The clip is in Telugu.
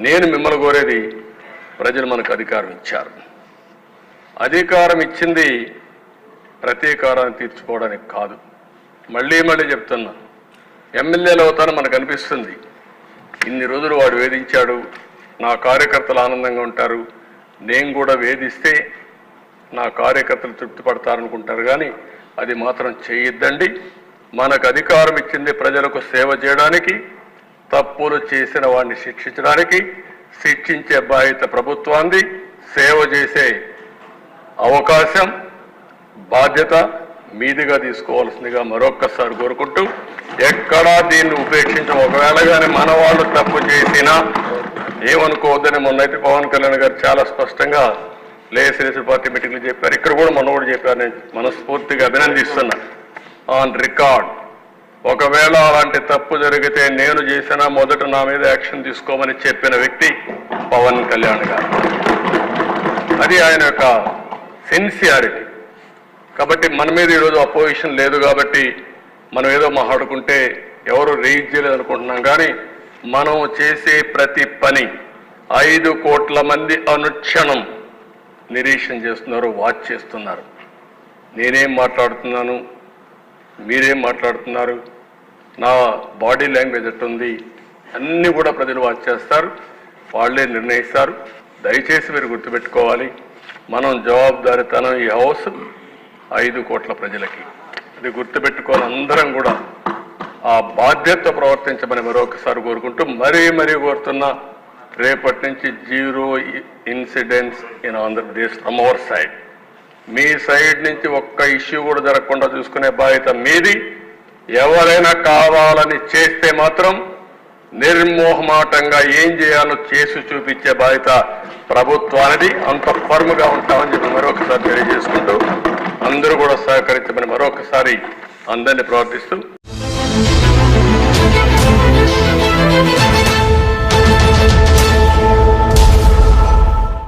నేను మిమ్మల్ని కోరేది, ప్రజలు మనకు అధికారం ఇచ్చారు. అధికారం ఇచ్చింది ప్రతీకారాన్ని తీర్చుకోవడానికి కాదు. మళ్ళీ చెప్తున్నా, ఎమ్మెల్యేలు అవుతాను మనకు అనిపిస్తుంది. ఇన్ని రోజులు వాడు వేధించాడు, నా కార్యకర్తలు ఆనందంగా ఉంటారు, నేను కూడా వేధిస్తే నా కార్యకర్తలు తృప్తి పడతారనుకుంటారు. కానీ అది మాత్రం చేయొద్దండి. మనకు అధికారం ఇచ్చింది ప్రజలకు సేవ చేయడానికి, తప్పులు చేసిన వాడిని శిక్షించడానికి. శిక్షించే బాధ్యత ప్రభుత్వాన్ని, సేవ చేసే అవకాశం బాధ్యత మీదిగా తీసుకోవాల్సిందిగా మరొక్కసారి కోరుకుంటూ, ఎక్కడా దీన్ని ఉపేక్షించం. ఒకవేళ కానీ మన వాళ్ళు తప్పు చేసినా ఏమనుకోవద్దని మొన్నైతే పవన్ కళ్యాణ్ గారు చాలా స్పష్టంగా లేసిలేసి పార్టీ మీటింగ్లు చెప్పారు. ఇక్కడ కూడా మొన్న కూడా చెప్పారు. నేను మనస్ఫూర్తిగా అభినందిస్తున్నా. ఆన్ రికార్డ్, ఒకవేళ అలాంటి తప్పు జరిగితే నేను చేసినా మొదట నా మీద యాక్షన్ తీసుకోమని చెప్పిన వ్యక్తి పవన్ కళ్యాణ్ గారు. అది ఆయన యొక్క సిన్సియారిటీ. కాబట్టి మన మీద ఈరోజు అపోజిషన్ లేదు కాబట్టి మనం ఏదో మాట్లాడుకుంటే ఎవరు రేజ్ చేయలేదు అనుకుంటున్నాం. కానీ మనం చేసే ప్రతి పని 5 కోట్ల మంది అనుక్షణం నిరీక్షణ చేస్తున్నారు, వాచ్ చేస్తున్నారు. నేనేం మాట్లాడుతున్నాను, మీరేం మాట్లాడుతున్నారు, నా బాడీ లాంగ్వేజ్ ఎట్టుంది, అన్నీ కూడా ప్రజలు వాచ్ చేస్తారు, వాళ్ళే నిర్ణయిస్తారు. దయచేసి మీరు గుర్తుపెట్టుకోవాలి, మనం జవాబుదారీతనం ఈ హౌస్ 5 కోట్ల ప్రజలకి. అది గుర్తుపెట్టుకోవాలి. అందరం కూడా ఆ బాధ్యత ప్రవర్తించమని మరొకసారి కోరుకుంటూ మరీ కోరుతున్నా, రేపటి నుంచి 0 incidents in Andhra Pradesh from our side. Me side నుంచి ఒక్క ఇష్యూ కూడా జరగకుండా చూసుకునే బాధ్యత మీది. ఎవరైనా కావాలని చేస్తే మాత్రం నిర్మోహమాటంగా ఏం చేయాలో చేసి చూపించే బాధ్యత ప్రభుత్వానికి. అంత ఫర్మ్గా ఉంటామని చెప్పి మరొకసారి తెలియజేసుకుంటూ, అందరూ కూడా సహకరించమని మరొకసారి అందరినీ ప్రార్థిస్తూ